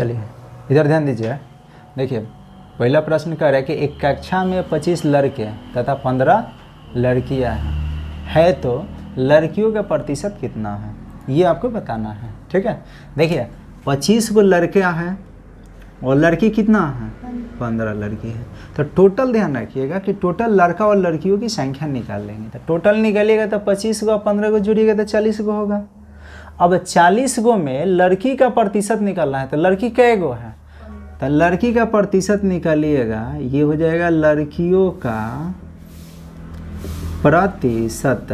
चलिए इधर ध्यान दीजिए। देखिए पहला प्रश्न कह रहा है कि एक कक्षा में 25 लड़के तथा 15 लड़कियां हैं, है तो लड़कियों का प्रतिशत कितना है, ये आपको बताना है। ठीक है, देखिए 25 गो लड़कियां हैं और लड़की कितना है, 15 लड़की है। तो टोटल ध्यान रखिएगा कि टोटल लड़का और लड़कियों की संख्या निकाल लेंगे। तो टोटल निकालिएगा तो 25 गो 15 गो जुड़िएगा तो 40 गो होगा। अब 40 गो में लड़की का प्रतिशत निकालना है, तो लड़की कै गो है, तो लड़की का प्रतिशत निकालिएगा, ये हो जाएगा लड़कियों का प्रतिशत।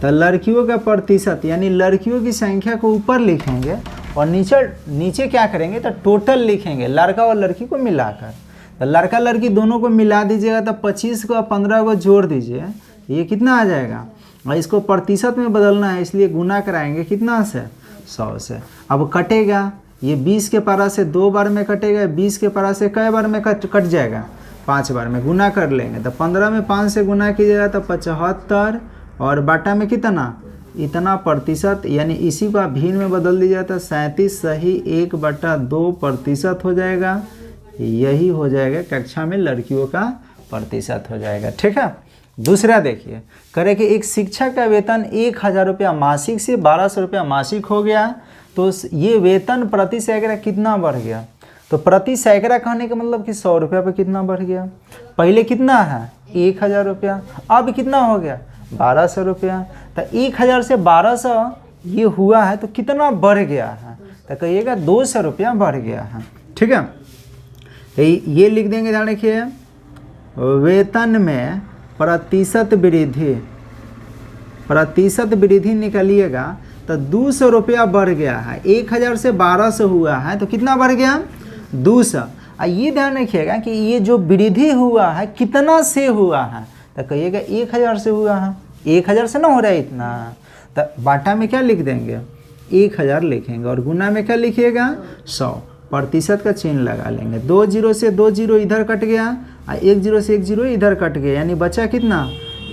तो लड़कियों का प्रतिशत यानी लड़कियों की संख्या को ऊपर लिखेंगे और नीचे क्या करेंगे, तो टोटल लिखेंगे लड़का और लड़की को मिलाकर। तो लड़का लड़की दोनों को मिला दीजिएगा, तो 25 को 15 को जोड़ दीजिए, ये कितना आ जाएगा। और इसको प्रतिशत में बदलना है, इसलिए गुना कराएंगे कितना से, 100 से। अब कटेगा, ये 20 के पारा से 2 बार में कटेगा, 20 के पारा से कई बार में कट जाएगा, 5 बार में। गुना कर लेंगे तो 15 में 5 से गुना कीजिएगा तो 75 और बाटा में कितना, इतना प्रतिशत, यानी इसी को आप भिन्न में बदल दीजिएगा तो 37 सही 1/2% हो जाएगा। यही हो जाएगा कक्षा में लड़कियों का प्रतिशत हो जाएगा। ठीक है, दूसरा देखिए, करे कि एक शिक्षक का वेतन 1000 रुपया मासिक से 1200 रुपया मासिक हो गया, तो ये वेतन प्रति सैकड़ा कितना बढ़ गया। तो प्रति सैकड़ा कहने का मतलब कि 100 रुपया पे कितना बढ़ गया। पहले कितना है 1000 रुपया, अब कितना हो गया 1200 रुपया। तो 1000 से 1200 ये हुआ है, तो कितना बढ़ गया है, तो कहिएगा 200 रुपया बढ़ गया है। ठीक है, तो ये लिख देंगे, ध्यान रखिए, वेतन में प्रतिशत वृद्धि निकालिएगा तो 200 रुपया बढ़ गया है। 1000 से 1200 हुआ है, तो कितना बढ़ गया 200। ये ध्यान रखिएगा कि ये जो वृद्धि हुआ है कितना से हुआ है, तो कहिएगा 1000 से हुआ है। 1000 से ना हो रहा है इतना, तो बाटा में क्या लिख देंगे 1000 लिखेंगे और गुना में क्या लिखिएगा 100, प्रतिशत का चिन्ह लगा लेंगे। 2 0 से 2 0 इधर कट गया और 1 0 से 1 0 इधर कट गया, यानी बचा कितना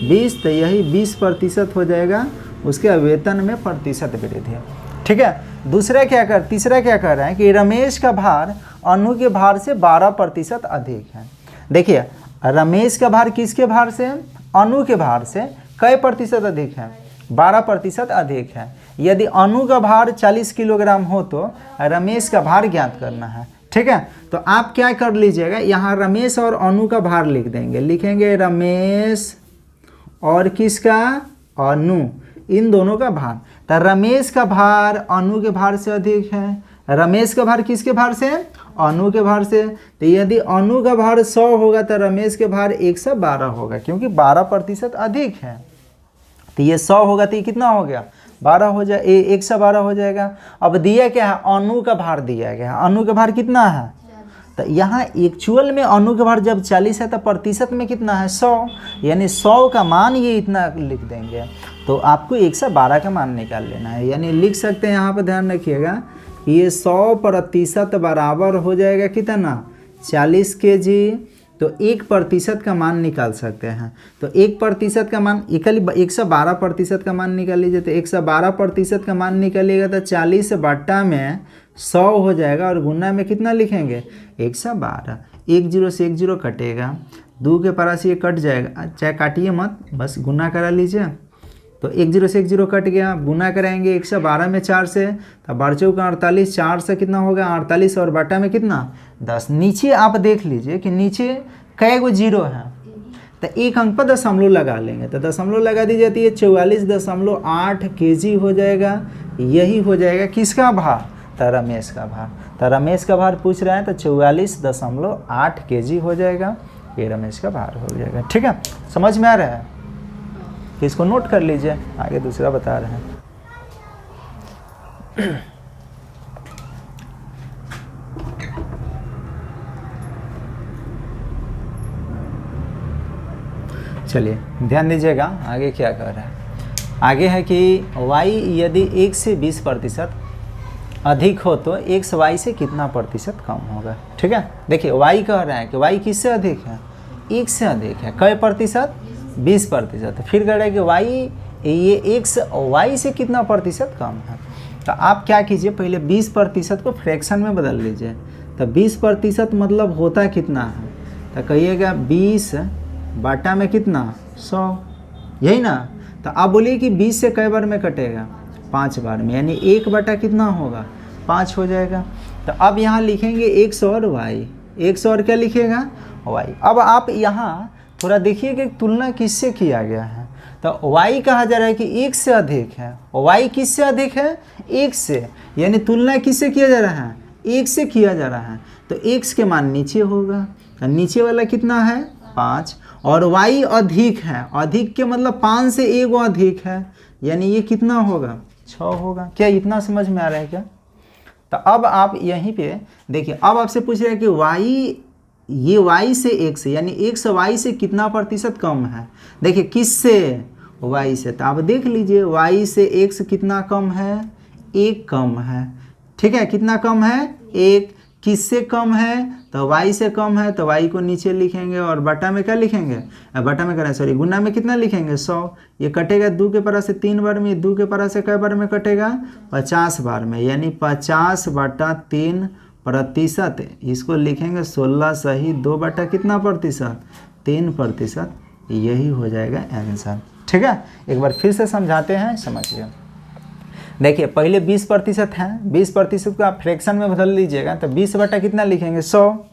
20। तो यही 20% हो जाएगा उसके वेतन में प्रतिशत वृद्धि। ठीक है, तीसरा क्या कर रहा है कि रमेश का भार अनु के भार से 12% अधिक है। देखिए रमेश का भार किसके भार से, अनु के भार से कई प्रतिशत अधिक है, 12% अधिक है। यदि अनु का भार 40 किलोग्राम हो तो रमेश का भार ज्ञात करना है। ठीक है, तो आप क्या कर लीजिएगा, यहाँ रमेश और अनु का भार लिख देंगे, लिखेंगे रमेश और किसका, अनु, इन दोनों का भार। तो रमेश का भार अनु के भार से अधिक है, रमेश का भार किसके भार से, अनु के भार से। तो यदि अनु का भार 100 होगा तो रमेश के भार 112 होगा, क्योंकि 12% अधिक है। तो ये 100 होगा तो ये कितना हो गया 12 हो जाए, 112 हो जाएगा। अब दिया क्या है, अनु का भार दिया गया है, अनु का भार कितना है, तो यहाँ एक्चुअल में अनु का भार जब 40 है तो प्रतिशत में कितना है 100, यानी 100 का मान ये इतना लिख देंगे। तो आपको 112 का मान निकाल लेना है, यानी लिख सकते हैं यहाँ पर, ध्यान रखिएगा कि ये 100% बराबर हो जाएगा कितना 40 kg। तो 1% का मान निकाल सकते हैं। तो 1% का मान 112% का मान निकाल लीजिए, तो 112% का मान निकालिएगा तो 40 बट्टा में 100 हो जाएगा और गुना में कितना लिखेंगे 112। 1 0 से 1 0 कटेगा, 2 के पारा से ये कट जाएगा, चाहे काटिए मत, बस गुना करा लीजिए। तो 1 0 से 1 0 कट गया, गुना कराएंगे 112 में 4 से, तो 12 चौका 48, 4 से कितना होगा 48 और बटा में कितना 10। नीचे आप देख लीजिए कि नीचे कै गो 0 है, तो एक अंक पर दशमलव लगा लेंगे, तो दशमलव लगा दी जाती है 44.8 kg हो जाएगा। यही हो जाएगा किसका भार, तो रमेश का भार। तो रमेश का भार पूछ रहा है तो 44.8 kg हो जाएगा, ये रमेश का भार हो जाएगा। ठीक है, समझ में आ रहा है, इसको नोट कर लीजिए, आगे दूसरा बता रहे हैं। चलिए ध्यान दीजिएगा, आगे क्या कर रहा है। आगे है कि y यदि 1 से 20% अधिक हो तो x y से कितना प्रतिशत कम होगा। ठीक है, देखिए y कह रहा है कि y किससे अधिक है, 1 से अधिक है, कई प्रतिशत 20%। फिर कह रहा है कि y ये x y से कितना प्रतिशत कम है। तो आप क्या कीजिए, पहले 20% को फ्रैक्शन में बदल लीजिए। तो 20% मतलब होता कितना है, तो कहिएगा 20 बाटा में कितना 100, यही ना। तो आप बोलिए कि 20 से कई बार में कटेगा, 5 बार में, यानी 1 बटा कितना होगा 5 हो जाएगा। तो अब यहाँ लिखेंगे 100 और y, 100 और क्या लिखेगा y। अब आप यहाँ थोड़ा देखिए कि तुलना किससे किया गया है। तो y कहा जा रहा है कि 1 से अधिक है, y किससे अधिक है 1 से, यानी तुलना किससे किया जा रहा है 1 से किया जा रहा है। तो x के मान नीचे होगा, तो नीचे वाला कितना है 5, और y अधिक है, अधिक के मतलब 5 से 1 अधिक है, यानी ये कितना होगा 6 होगा। क्या इतना समझ में आ रहा है क्या? तो अब आप यहीं पे देखिए, अब आपसे पूछ रहे हैं कि y, ये y से 1 से, यानी x y से कितना प्रतिशत कम है। देखिए किससे y से, तो आप देख लीजिए y से x कितना कम है 1 कम है, ठीक है, कितना कम है 1। किससे कम है, तो y से कम है, तो y को नीचे लिखेंगे और बटा में क्या लिखेंगे, बटा में करें सॉरी गुना में कितना लिखेंगे 100। ये कटेगा 2 के पारा से 3 बार में, 2 के पारा से कई बार में कटेगा 50 बार में, यानी 50/3%। इसको लिखेंगे 16 सही 2 बटा कितना प्रतिशत 3%, यही हो जाएगा आंसर। ठीक है, एक बार फिर से समझाते हैं, समझिए। देखिए पहले 20% है, 20% को आप फ्रैक्शन में बदल लीजिएगा, तो 20 बटा कितना लिखेंगे 100।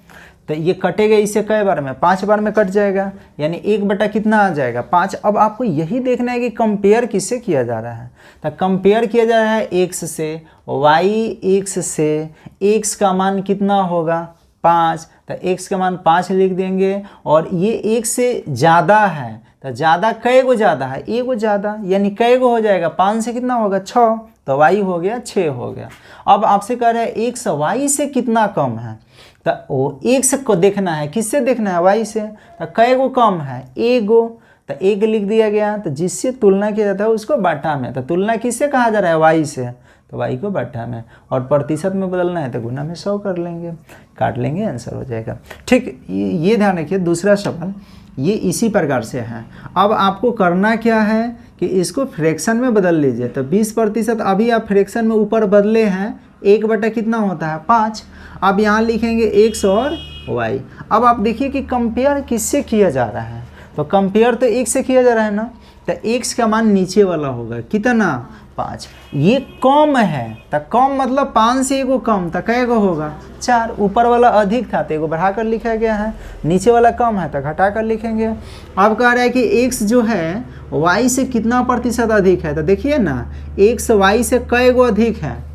तो ये कटेगा इससे कई बार में 5 बार में कट जाएगा, यानी 1 बटा कितना आ जाएगा 5। अब आपको यही देखना है कि कंपेयर किससे किया जा रहा है। तो कंपेयर किया जा रहा है x से, y x से, x का मान कितना होगा 5, तो x का मान 5 लिख देंगे, और ये 1 से ज़्यादा है, तो ज़्यादा कै गो ज़्यादा है 1 गो ज़्यादा, यानी कै गो हो जाएगा 5 से कितना होगा 6, तो y हो गया 6 हो गया। अब आपसे कह रहा है x y से कितना कम है, तो वो x को देखना है, किससे देखना है y से, तो कै गो कम है 1 गो, तो 1 लिख दिया गया। तो जिससे तुलना किया जाता है उसको बाटा में, तो तुलना किससे कहा जा रहा है y से, तो y को बाटा में, और प्रतिशत में बदलना है तो गुना में 100 कर लेंगे, काट लेंगे, आंसर हो जाएगा। ठीक, ये ध्यान रखिए। दूसरा सवाल ये इसी प्रकार से है। अब आपको करना क्या है कि इसको फ्रैक्शन में बदल लीजिए। तो 20% अभी आप फ्रैक्शन में ऊपर बदले हैं, 1 बटा कितना होता है 5। अब यहाँ लिखेंगे x और y। अब आप देखिए कि कंपेयर किससे किया जा रहा है, तो कंपेयर तो x से किया जा रहा है ना, तो x का मान नीचे वाला होगा कितना 5। ये कम है, तो कम मतलब 5 से 1 कम, तो कै गो होगा 4। ऊपर वाला अधिक था तो एगो बढ़ा कर लिखा गया है, नीचे वाला कम है तो घटा कर लिखेंगे। अब कह रहा है कि x जो है y से कितना प्रतिशत अधिक है, तो देखिए ना x y से कै गो अधिक है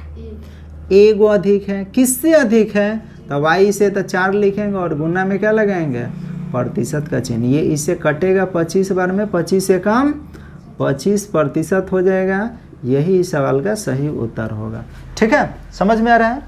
1 गो अधिक है। किससे अधिक है, तो y से, तो 4 लिखेंगे और गुना में क्या लगाएंगे प्रतिशत का चिन्ह। ये इससे कटेगा 25 बार में, 25 से कम 25% हो जाएगा, यही इस सवाल का सही उत्तर होगा। ठीक है, समझ में आ रहा है।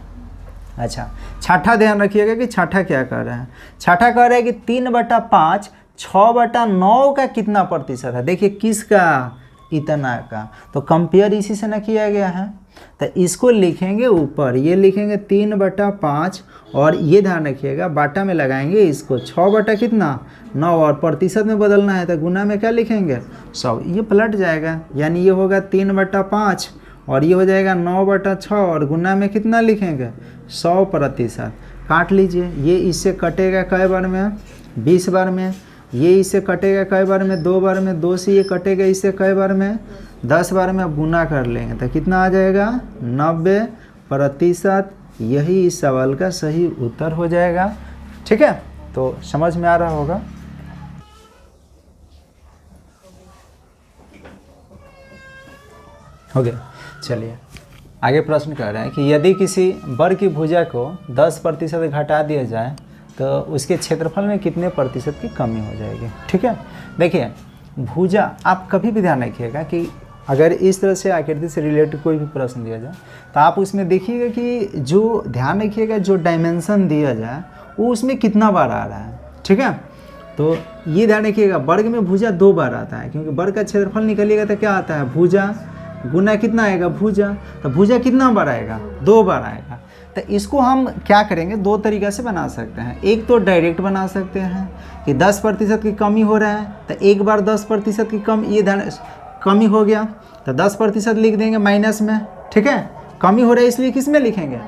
अच्छा, छठा ध्यान रखिएगा कि छठा क्या कर रहा है। छठा कह रहा है कि 3/5 6/9 का कितना प्रतिशत है। देखिए किसका, इतना का, तो कंपेयर इसी से ना किया गया है, तो इसको लिखेंगे ऊपर, ये लिखेंगे 3/5, और ये ध्यान रखिएगा बाटा में लगाएंगे इसको 6 बटा कितना 9, और प्रतिशत में बदलना है तो गुना में क्या लिखेंगे 100। ये पलट जाएगा, यानी ये होगा 3/5 और ये हो जाएगा 9/6, और गुना में कितना लिखेंगे 100%। काट लीजिए, ये इससे कटेगा कई बार में 20 बार में, ये इससे कटेगा कई बार में 2 बार में, 2 से ये कटेगा इससे कई बार में 10 बार में। अब गुना कर लेंगे तो कितना आ जाएगा 90%, यही इस सवाल का सही उत्तर हो जाएगा। ठीक है, तो समझ में आ रहा होगा। हो गया, चलिए आगे प्रश्न कर रहे हैं कि यदि किसी वर्ग की भुजा को 10% घटा दिया जाए तो उसके क्षेत्रफल में कितने प्रतिशत की कमी हो जाएगी। ठीक है, देखिए भुजा, आप कभी भी ध्यान रखिएगा कि अगर इस तरह से आकृति से रिलेटेड कोई भी प्रश्न दिया जाए तो आप उसमें देखिएगा कि जो ध्यान रखिएगा जो डायमेंशन दिया जाए वो उसमें कितना बार आ रहा है। ठीक है, तो ये ध्यान रखिएगा वर्ग में भुजा 2 बार आता है, क्योंकि वर्ग का क्षेत्रफल निकलिएगा तो क्या आता है भुजा गुना कितना आएगा भुजा, तो भुजा कितना बार आएगा 2 बार आएगा। तो इसको हम क्या करेंगे, 2 तरीक़ा से बना सकते हैं। एक तो डायरेक्ट बना सकते हैं कि 10% की कमी हो रहा है, तो एक बार 10% की कम, ये ध्यान कमी हो गया तो 10% लिख देंगे माइनस में। ठीक है, कमी हो रहा है इसलिए किस में लिखेंगे,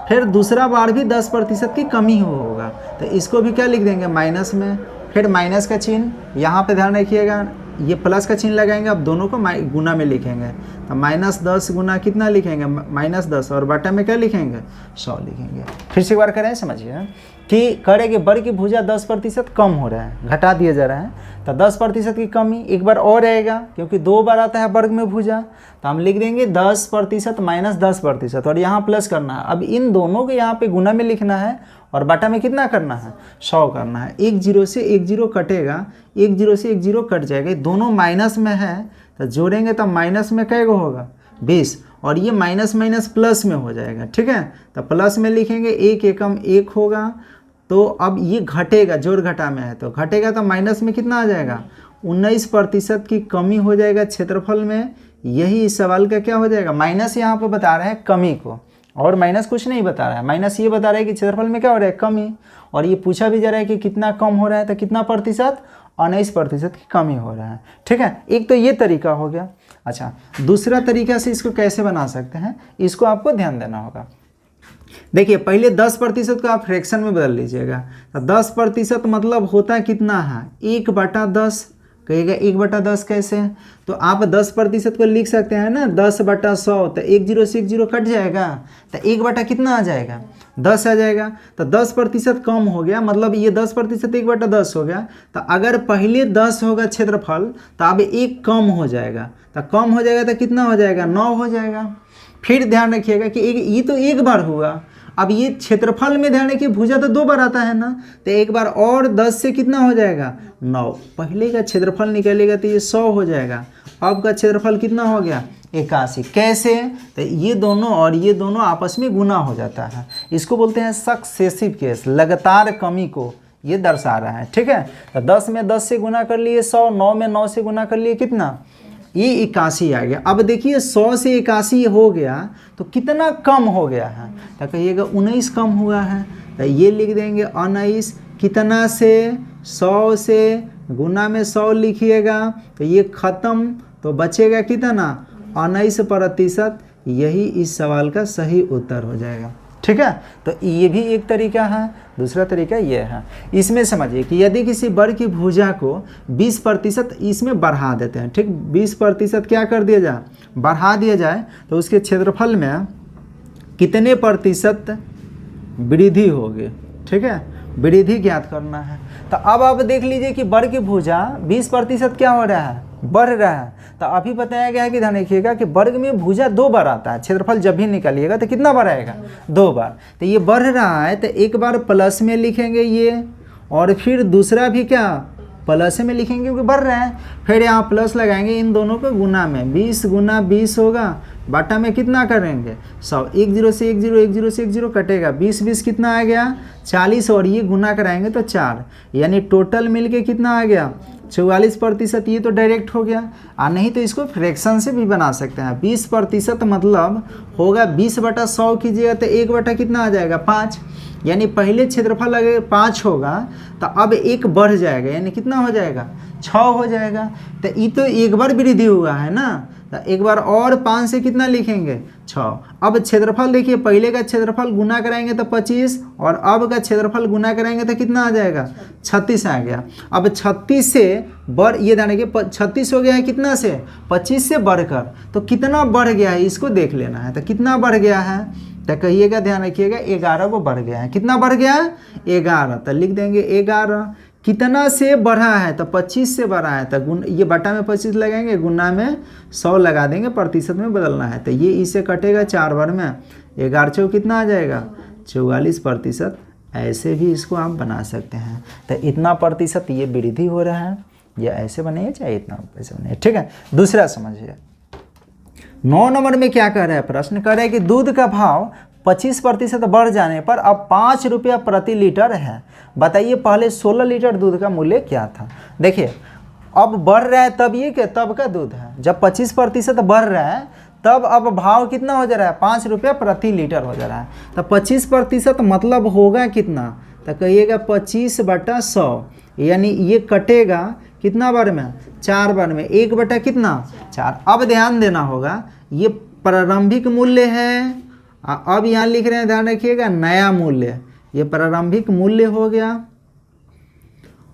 फिर दूसरा बार भी 10% की कमी होगा, तो इसको भी क्या लिख देंगे, माइनस में। फिर माइनस का चिन्ह यहाँ पे ध्यान रखिएगा, ये प्लस का चिन्ह लगाएंगे, अब दोनों को गुना में लिखेंगे, तो -10 गुना कितना लिखेंगे, -10, और बटा में क्या लिखेंगे, 100 लिखेंगे। फिर से एक बार करें, समझिए कि करे कि वर्ग की भुजा 10% कम हो रहा है, घटा दिया जा रहा है, तो 10% की कमी एक बार और रहेगा, क्योंकि 2 बार आता है वर्ग में भुजा, तो हम लिख देंगे 10% माइनस 10%, और यहाँ प्लस करना है। अब इन दोनों को यहाँ पे गुना में लिखना है और बटा में कितना करना है, 100 करना है। 1 0 से 1 0 कटेगा, 1 0 से 1 0 कट जाएगा, दोनों माइनस में है, तो जोड़ेंगे तो माइनस में कै गो होगा, 20, और ये माइनस माइनस प्लस में हो जाएगा, ठीक है। तो प्लस में लिखेंगे, 1 एकम 1 होगा, तो अब ये घटेगा, जोड़ घटा में है तो घटेगा, तो माइनस में कितना आ जाएगा, 19% की कमी हो जाएगा क्षेत्रफल में। यही इस सवाल का क्या हो जाएगा, माइनस यहाँ पे बता रहा है कमी को, और माइनस कुछ नहीं बता रहा है, माइनस ये बता रहा है कि क्षेत्रफल में क्या हो रहा है, कमी, और ये पूछा भी जा रहा है कि कितना कम हो रहा है, तो कितना प्रतिशत, 19% की कमी हो रहा है, ठीक है। एक तो ये तरीका हो गया। अच्छा, दूसरा तरीका से इसको कैसे बना सकते हैं, इसको आपको ध्यान देना होगा। देखिए, पहले 10% को आप फ्रैक्शन में बदल लीजिएगा, तो 10% मतलब होता है कितना है, 1/10, कहिएगा 1/10 कैसे, तो आप 10% को लिख सकते हैं ना 10/100, तो 1 0 से 1 0 कट जाएगा, तो 1 बटा कितना आ जाएगा, 10 आ जाएगा, तो 10% कम हो गया, मतलब ये 10% 1/10 हो गया। तो अगर पहले 10 होगा क्षेत्रफल, तो अब 1 कम हो जाएगा, तो कम हो जाएगा तो कितना हो जाएगा, 9 हो जाएगा। फिर ध्यान रखिएगा कि ये तो एक बार हुआ, अब ये क्षेत्रफल में ध्यान रखिए भुजा तो 2 बार आता है ना, तो एक बार और 10 से कितना हो जाएगा, 9। पहले का क्षेत्रफल निकलेगा तो ये 100 हो जाएगा, अब का क्षेत्रफल कितना हो गया, 81। कैसे, तो ये दोनों और ये दोनों आपस में गुना हो जाता है, इसको बोलते हैं सक्सेसिव केस, लगातार कमी को ये दर्शा रहा है, ठीक है। तो 10 में 10 से गुना कर लिए 100, 9 में 9 से गुना कर लिए कितना, ये 81 आ गया। अब देखिए 100 से 81 हो गया तो कितना कम हो गया है, तो कहिएगा 19 कम हुआ है, तो ये लिख देंगे 19, कितना से, 100 से, गुना में 100 लिखिएगा, तो ये ख़त्म, तो बचेगा कितना, 19%। यही इस सवाल का सही उत्तर हो जाएगा, ठीक है। तो ये भी एक तरीका है। दूसरा तरीका ये है, इसमें समझिए कि यदि किसी वर्ग की भुजा को 20% इसमें बढ़ा देते हैं, ठीक, 20% क्या कर दिया जाए, बढ़ा दिया जाए, तो उसके क्षेत्रफल में कितने प्रतिशत वृद्धि होगी, ठीक है, वृद्धि ज्ञात करना है। तो अब आप देख लीजिए कि वर्ग की भुजा 20% क्या हो रहा है, बढ़ रहा है। तो अभी बताया गया है कि ध्यान रखिएगा कि वर्ग में भुजा 2 बार आता है, क्षेत्रफल जब भी निकालिएगा तो कितना बार आएगा, 2 बार। तो ये बढ़ रहा है, तो एक बार प्लस में लिखेंगे ये, और फिर दूसरा भी क्या प्लस में लिखेंगे क्योंकि बढ़ रहा है, फिर यहाँ प्लस लगाएंगे, इन दोनों को गुना में, 20 गुना 20 होगा, बटा में कितना करेंगे 100, 1 0 से 1 0, 1 0 से 1 0 कटेगा, 20 20 कितना आ गया 40, और ये गुना कराएंगे तो 4, यानी टोटल मिलके कितना आ गया 44%। ये तो डायरेक्ट हो गया, और नहीं तो इसको फ्रैक्शन से भी बना सकते हैं। 20% मतलब होगा 20/100 कीजिएगा तो 1 बटा कितना आ जाएगा 5, यानी पहले क्षेत्रफल अगर 5 होगा तो अब 1 बढ़ जाएगा, यानी कितना हो जाएगा 6 हो जाएगा। तो ये तो एक बार वृद्धि हुआ है ना, तो एक बार और 5 से कितना लिखेंगे 6। अब क्षेत्रफल देखिए, पहले का क्षेत्रफल गुना कराएंगे तो 25, और अब का क्षेत्रफल गुना कराएंगे तो कितना आ जाएगा 36 आ गया। अब 36 से बढ़, ये ध्यान रखिए 36 हो गया है कितना से 25 से बढ़कर, तो कितना बढ़ गया है इसको देख लेना है। तो कितना बढ़ गया है, तो कहिएगा, ध्यान रखिएगा 11 को बढ़ गया है। कितना बढ़ गया 11, तो लिख देंगे 11। कितना से बढ़ा है, तो 25 से बढ़ा है, तो ये बटा में 25 लगाएंगे, गुना में 100 लगा देंगे, प्रतिशत में बदलना है, तो ये इससे कटेगा 4 बार में, 11 चौ कितना आ जाएगा 44%। ऐसे भी इसको आप बना सकते हैं। तो इतना प्रतिशत ये वृद्धि हो रहा है, या ऐसे बने चाहे इतना ऐसे बने, ठीक है। दूसरा समझिए, 9 नंबर में क्या कह रहा है, प्रश्न कह रहा है कि दूध का भाव 25% बढ़ जाने पर अब 5 रुपया प्रति लीटर है। बताइए पहले 16 लीटर दूध का मूल्य क्या था। देखिए अब बढ़ रहा है, तब ये क्या, तब का दूध है, जब 25% बढ़ रहा है तब अब भाव कितना हो जा रहा है 5 रुपया प्रति लीटर हो जा रहा है। तो 25% मतलब होगा कितना, तो कहिएगा 25/100, यानी ये कटेगा कितना बार में 4 बार में, 1 बटा कितना 4। अब ध्यान देना होगा, ये प्रारंभिक मूल्य है। अब यहाँ लिख रहे हैं, ध्यान रखिएगा, नया मूल्य, ये प्रारंभिक मूल्य हो गया।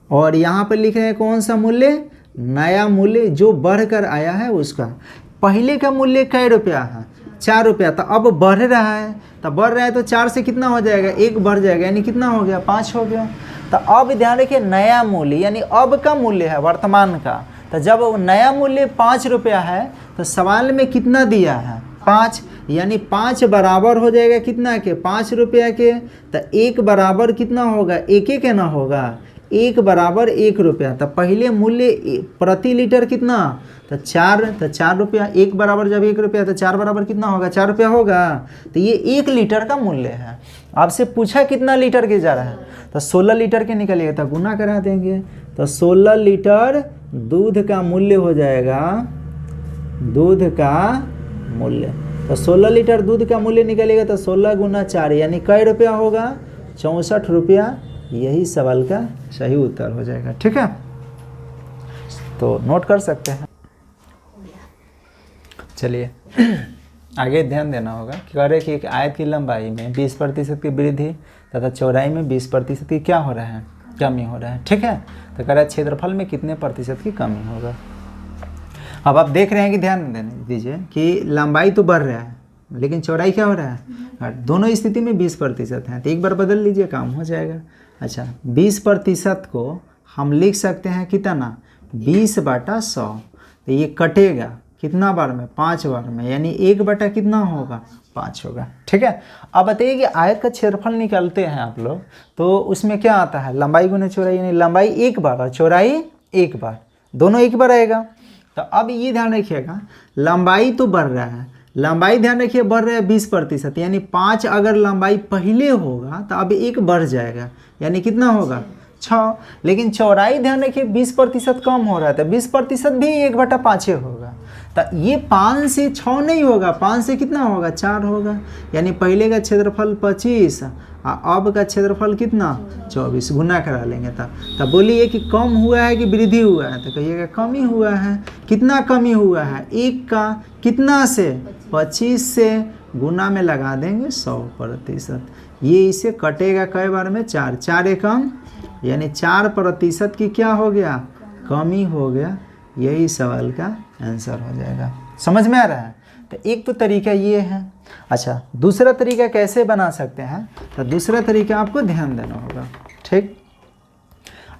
और यहाँ पर लिख रहे हैं कौन सा मूल्य? नया मूल्य जो बढ़कर आया है उसका। पहले का मूल्य कै रुपया है? 4 रुपया। तो अब बढ़ रहा है, तो बढ़ रहा है तो 4 से कितना हो जाएगा? 1 बढ़ जाएगा, यानी कितना हो गया? 5 हो गया। तो अब ध्यान रखिए, नया मूल्य यानी अब का मूल्य है, वर्तमान का। तो जब नया मूल्य 5 रुपया है तो सवाल में कितना दिया है? 5, यानी 5 बराबर हो जाएगा कितना के? 5 रुपया के। तो 1 बराबर कितना होगा? 1 के ना होगा, 1 बराबर 1 रुपया। तो पहले मूल्य प्रति लीटर कितना? तो 4 रुपया। 1 बराबर जब 1 रुपया तो 4 बराबर कितना होगा? 4 रुपया होगा। तो ये 1 लीटर का मूल्य है। आपसे पूछा कितना लीटर के जा रहा है, तो 16 लीटर के निकलिएगा, तो गुना करा देंगे। तो 16 लीटर दूध का मूल्य हो जाएगा, दूध का मूल्य। तो 16 लीटर दूध का मूल्य निकलेगा, तो 16 गुना 4 यानी कै रुपया होगा? 64 रुपया। यही सवाल का सही उत्तर हो जाएगा। ठीक है, तो नोट कर सकते हैं। चलिए आगे ध्यान देना होगा कि कह रहे कि एक आयत की लंबाई में 20% की वृद्धि तथा चौड़ाई में 20% की क्या हो रहा है? कमी हो रहा है। ठीक है, तो कह रहा है क्षेत्रफल में कितने प्रतिशत की कमी होगा। अब आप देख रहे हैं कि ध्यान देने दीजिए कि लंबाई तो बढ़ रहा है लेकिन चौड़ाई क्या हो रहा है? दोनों स्थिति में 20% है। तो एक बार बदल लीजिए, काम हो जाएगा। अच्छा, 20% को हम लिख सकते हैं कितना? 20/100। तो ये कटेगा कितना बार में? 5 बार में, यानी 1 बटा कितना होगा? 5 होगा। ठीक है, अब बताइए कि आयत का क्षेत्रफल निकालते हैं आप लोग, तो उसमें क्या आता है? लंबाई गुने चौड़ाई, यानी लंबाई 1 बार और चौड़ाई 1 बार, दोनों 1 बार आएगा। तो अब ये ध्यान रखिएगा, लंबाई तो बढ़ रहा है, लंबाई ध्यान रखिए बढ़ रहा है 20%, यानी 5 अगर लंबाई पहले होगा तो अब 1 बढ़ जाएगा, यानी कितना होगा? 6। लेकिन चौड़ाई ध्यान रखिए 20% कम हो रहा है, तो 20% भी 1/5 होगा। तो ये 5 से 6 नहीं होगा, 5 से कितना होगा? 4 होगा। यानी पहले का क्षेत्रफल 25 और अब का क्षेत्रफल कितना? 24। गुना करा लेंगे तब बोलिए कि कम हुआ है कि वृद्धि हुआ है? तो कहिएगा कमी हुआ है। कितना कमी हुआ है? 1 का। कितना से? 25 से। गुना में लगा देंगे 100%। ये इसे कटेगा कई बार में? 4। 4 एकम, यानी 4% की क्या हो गया? कमी हो गया। यही सवाल का आंसर हो जाएगा। समझ में आ रहा है? तो एक तो तरीका ये है। अच्छा, दूसरा तरीका कैसे बना सकते हैं? तो दूसरा तरीका आपको ध्यान देना होगा। ठीक,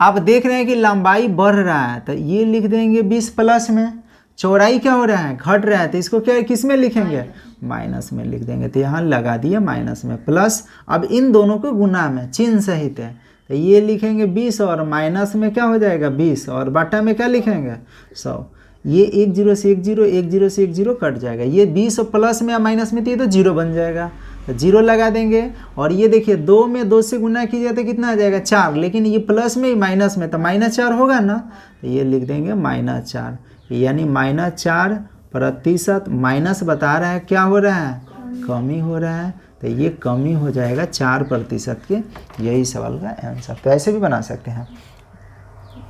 आप देख रहे हैं कि लंबाई बढ़ रहा है, तो ये लिख देंगे 20+ में। चौड़ाई क्या हो रहा है? घट रहा है, तो इसको क्या किस में लिखेंगे? माइनस में लिख देंगे। तो यहाँ लगा दिए माइनस में, प्लस। अब इन दोनों को गुना में चिन्ह सहित है, तो ये लिखेंगे 20 और माइनस में क्या हो जाएगा? 20 और बटा में क्या लिखेंगे? 100। ये 1 0 से 1 0, 1 0 से 1 0 कट जाएगा। ये 20 प्लस में या माइनस में तो 0 बन जाएगा, तो 0 लगा देंगे। और ये देखिए 2 में 2 से गुना कीजिए तो कितना आ जाएगा? 4। लेकिन ये प्लस में माइनस में, तो -4 होगा ना, तो ये लिख देंगे -4, यानी -4%। माइनस बता रहा है क्या हो रहा है? कमी हो रहा है। तो ये कमी हो जाएगा 4% के। यही सवाल का आंसर। तो ऐसे भी बना सकते हैं।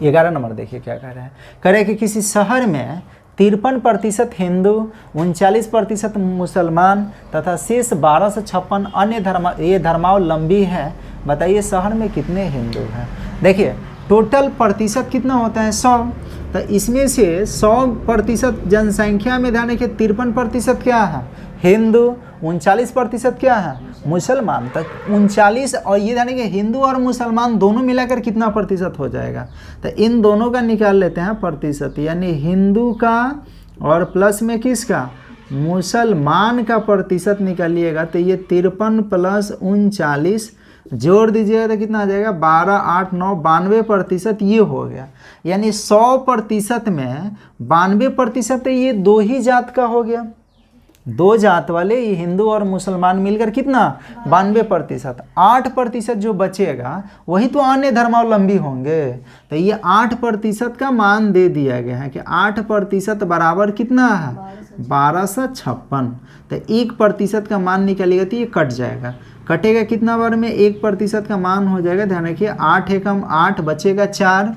11 नंबर देखिए क्या कह रहा है। कह रहे हैं कि किसी शहर में 53% हिंदू, 39% मुसलमान तथा शेष 1256 अन्य धर्मावलंबी है। बताइए शहर में कितने हिंदू हैं? देखिए टोटल प्रतिशत कितना होता है? 100। तो इसमें से 100% जनसंख्या में ध्यान रखिए 53% क्या है? हिंदू। 39% क्या है? मुसलमान। तक 39 और ये ध्यान रखिए हिंदू और मुसलमान दोनों मिलाकर कितना प्रतिशत हो जाएगा? तो इन दोनों का निकाल लेते हैं प्रतिशत, यानी हिंदू का और प्लस में किसका? मुसलमान का प्रतिशत निकालिएगा। तो ये 53 + 39 जोड़ दीजिएगा तो कितना आ जाएगा? 12 8 9 92% ये हो गया। यानी 100% में 92% ये 2 ही जात का हो गया। 2 जात वाले ये हिंदू और मुसलमान मिलकर कितना? 92%। 8% जो बचेगा वही तो अन्य धर्मावलंबी होंगे। तो ये 8% का मान दे दिया गया है कि 8% बराबर कितना है? 1256। तो 1% का मान निकलेगा तो ये कट जाएगा। कटेगा कितना बार में? 1% का मान हो जाएगा। ध्यान रखिए 8 एकम 8, बचेगा 4,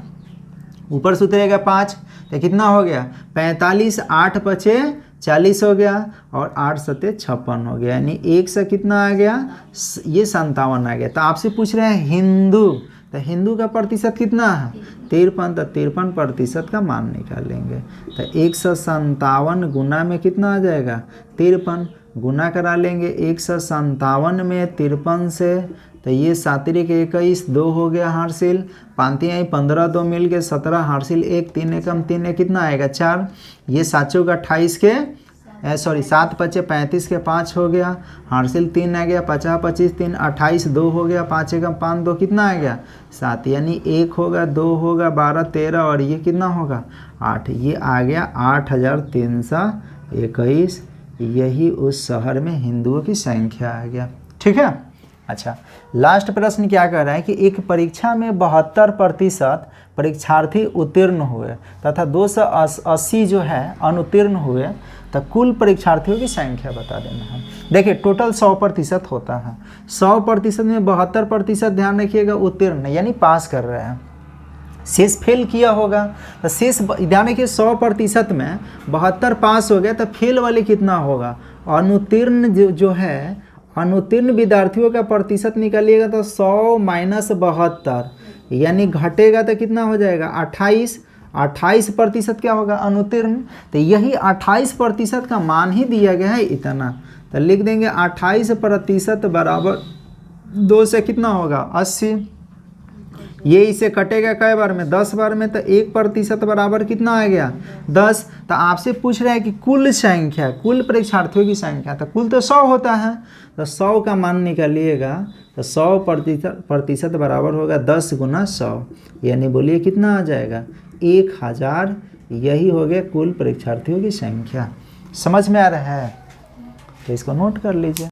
ऊपर से उतरेगा 5, तो कितना हो गया? 45। 8 बचे 40 हो गया और 8 सत्ते 56 हो गया, यानी 1 से कितना आ गया, ये 57 आ गया। तो आपसे पूछ रहे हैं हिंदू, तो हिंदू का प्रतिशत कितना है 53, तो 53% का मान निकालेंगे। तो 157 गुना में कितना आ जाएगा 53, गुना करा लेंगे 157 में 53 से, तो ये 7 के 21, 2 हो गया हासिल, 5 आई 15, 2 मिल के 17 हासिल, 1 3 एकम 3 कितना आएगा 4, ये 7 चौक 28 के 7 पचे 35 के 5 हो गया, हासिल 3 आ गया, 50 25 3 28, 2 हो गया, 5 एकम 5 2 कितना आ गया 7, यानी 1 होगा 2 होगा 12 13 और ये कितना होगा 8, ये आ गया 8321, यही उस शहर में हिंदुओं की संख्या आ गया। ठीक है। अच्छा, लास्ट प्रश्न क्या कह रहा है कि एक परीक्षा में 72% परीक्षार्थी उत्तीर्ण हुए तथा 280 जो है अनुत्तीर्ण हुए, तो कुल परीक्षार्थियों की संख्या बता देना है। देखिए टोटल 100% होता है, 100% में 72% ध्यान रखिएगा उत्तीर्ण यानी पास कर रहे हैं, शेष फेल किया होगा, तो शेष ध्यान रखिए 100% में 72 पास हो गया, तो फेल वाले कितना होगा, अनुत्तीर्ण जो है अनुत्तीर्ण विद्यार्थियों का प्रतिशत निकालिएगा तो 100 माइनस 72 यानी घटेगा तो कितना हो जाएगा 28% क्या होगा अनुत्तीर्ण, तो यही 28% का मान ही दिया गया है इतना, तो लिख देंगे 28% बराबर 2 से कितना होगा 80, ये इसे कटेगा कई बार में 10 बार में, तो 1% बराबर कितना आ गया 10। तो आपसे पूछ रहा है कि कुल संख्या, कुल परीक्षार्थियों की संख्या, तो कुल तो 100 होता है, तो 100 का मान निकालिएगा तो 100% बराबर होगा 10 गुना 100, यानी बोलिए कितना आ जाएगा 1000, यही हो गया कुल परीक्षार्थियों की संख्या। समझ में आ रहा है, तो इसको नोट कर लीजिए।